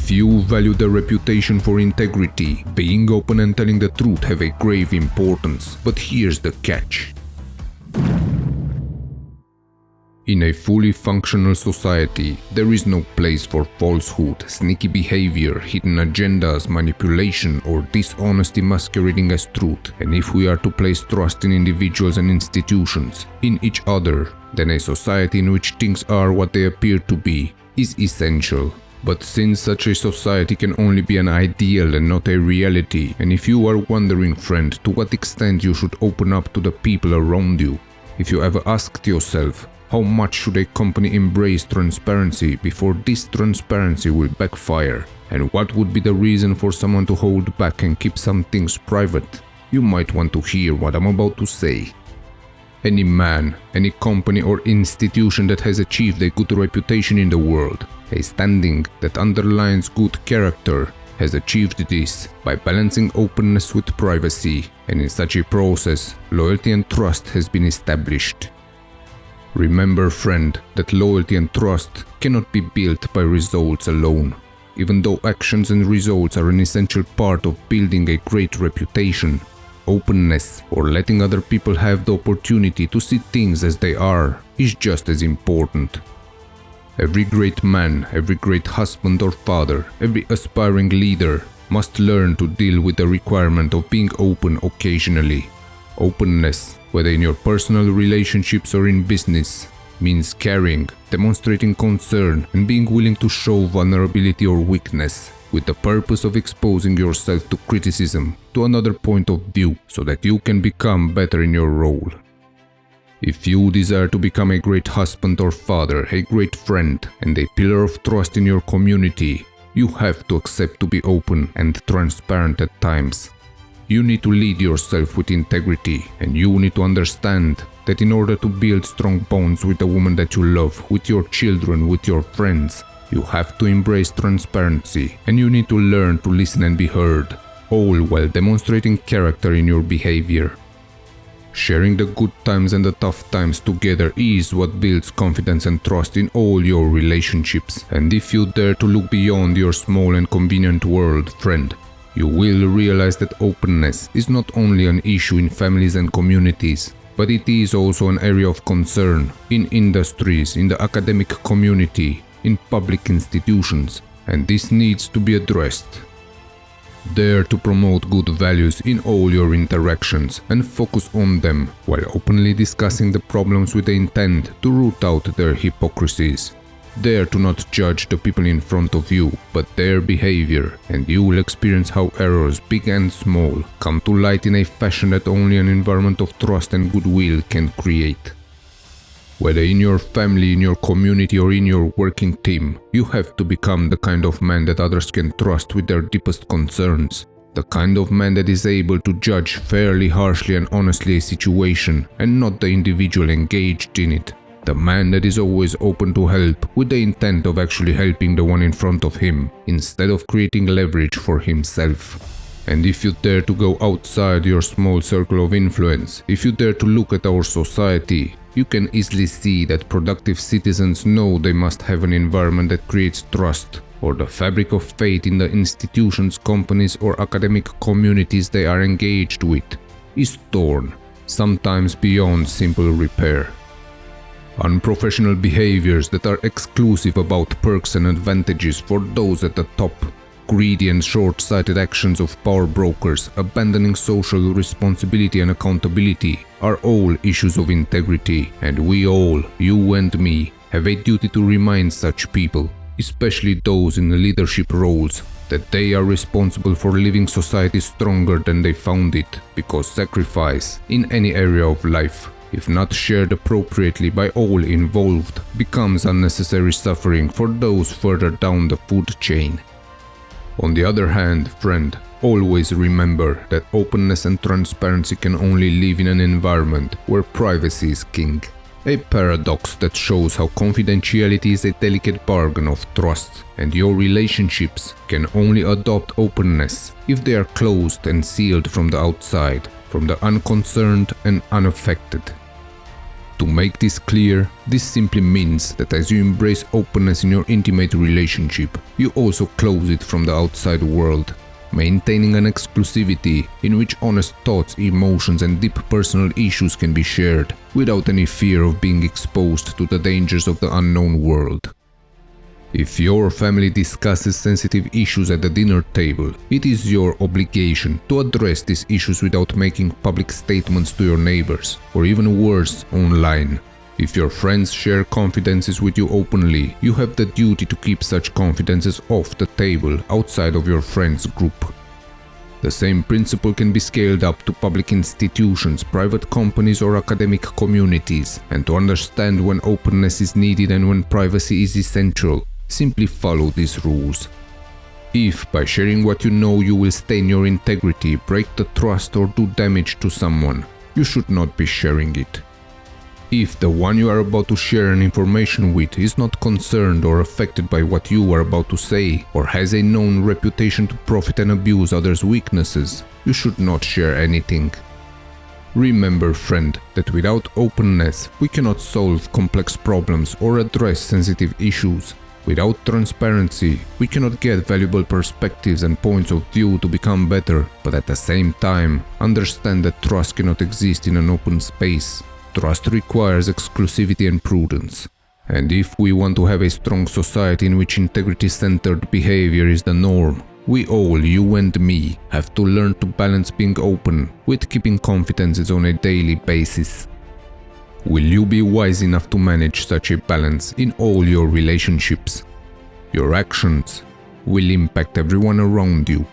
Few value their reputation for integrity. Being open and telling the truth have a grave importance, but here's the catch. In a fully functional society, there is no place for falsehood, sneaky behavior, hidden agendas, manipulation, or dishonesty masquerading as truth. And if we are to place trust in individuals and institutions, in each other, then a society in which things are what they appear to be is essential. But since such a society can only be an ideal and not a reality, and if you are wondering, friend, to what extent you should open up to the people around you, if you ever asked yourself, how much should a company embrace transparency before this transparency will backfire? And what would be the reason for someone to hold back and keep some things private? You might want to hear what I'm about to say. Any man, any company or institution that has achieved a good reputation in the world, a standing that underlines good character, has achieved this by balancing openness with privacy, and in such a process, loyalty and trust has been established. Remember, friend, that loyalty and trust cannot be built by results alone. Even though actions and results are an essential part of building a great reputation, openness, or letting other people have the opportunity to see things as they are, is just as important. Every great man, every great husband or father, every aspiring leader must learn to deal with the requirement of being open occasionally. Openness, whether in your personal relationships or in business, means caring, demonstrating concern, and being willing to show vulnerability or weakness, with the purpose of exposing yourself to criticism, to another point of view, so that you can become better in your role. If you desire to become a great husband or father, a great friend, and a pillar of trust in your community, you have to accept to be open and transparent at times. You need to lead yourself with integrity, and you need to understand that in order to build strong bonds with the woman that you love, with your children, with your friends, you have to embrace transparency, and you need to learn to listen and be heard, all while demonstrating character in your behavior. Sharing the good times and the tough times together is what builds confidence and trust in all your relationships. And if you dare to look beyond your small and convenient world, friend, you will realize that openness is not only an issue in families and communities, but it is also an area of concern in industries, in the academic community, in public institutions, and this needs to be addressed. Dare to promote good values in all your interactions and focus on them while openly discussing the problems with the intent to root out their hypocrisies. Dare to not judge the people in front of you, but their behavior, and you will experience how errors, big and small, come to light in a fashion that only an environment of trust and goodwill can create. Whether in your family, in your community, or in your working team, you have to become the kind of man that others can trust with their deepest concerns. The kind of man that is able to judge fairly, harshly, and honestly a situation, and not the individual engaged in it. The man that is always open to help with the intent of actually helping the one in front of him, instead of creating leverage for himself. And if you dare to go outside your small circle of influence, if you dare to look at our society, you can easily see that productive citizens know they must have an environment that creates trust, or the fabric of faith in the institutions, companies, or academic communities they are engaged with is torn, sometimes beyond simple repair. Unprofessional behaviors that are exclusive about perks and advantages for those at the top, greedy and short-sighted actions of power brokers abandoning social responsibility and accountability are all issues of integrity, and we all, you and me, have a duty to remind such people, especially those in leadership roles, that they are responsible for leaving society stronger than they found it, because sacrifice in any area of life, if not shared appropriately by all involved, becomes unnecessary suffering for those further down the food chain. On the other hand, friend, always remember that openness and transparency can only live in an environment where privacy is king. A paradox that shows how confidentiality is a delicate bargain of trust, and your relationships can only adopt openness if they are closed and sealed from the outside, from the unconcerned and unaffected. To make this clear, this simply means that as you embrace openness in your intimate relationship, you also close it from the outside world, maintaining an exclusivity in which honest thoughts, emotions, and deep personal issues can be shared without any fear of being exposed to the dangers of the unknown world. If your family discusses sensitive issues at the dinner table, it is your obligation to address these issues without making public statements to your neighbors, or even worse, online. If your friends share confidences with you openly, you have the duty to keep such confidences off the table outside of your friends' group. The same principle can be scaled up to public institutions, private companies, or academic communities, and to understand when openness is needed and when privacy is essential, simply follow these rules. If by sharing what you know you will stain your integrity, break the trust, or do damage to someone, you should not be sharing it. If the one you are about to share an information with is not concerned or affected by what you are about to say, or has a known reputation to profit and abuse others' weaknesses, you should not share anything. Remember, friend, that without openness, we cannot solve complex problems or address sensitive issues. Without transparency, we cannot get valuable perspectives and points of view to become better, but at the same time, understand that trust cannot exist in an open space. Trust requires exclusivity and prudence. And if we want to have a strong society in which integrity-centered behavior is the norm, we all, you and me, have to learn to balance being open with keeping confidences on a daily basis. Will you be wise enough to manage such a balance in all your relationships? Your actions will impact everyone around you.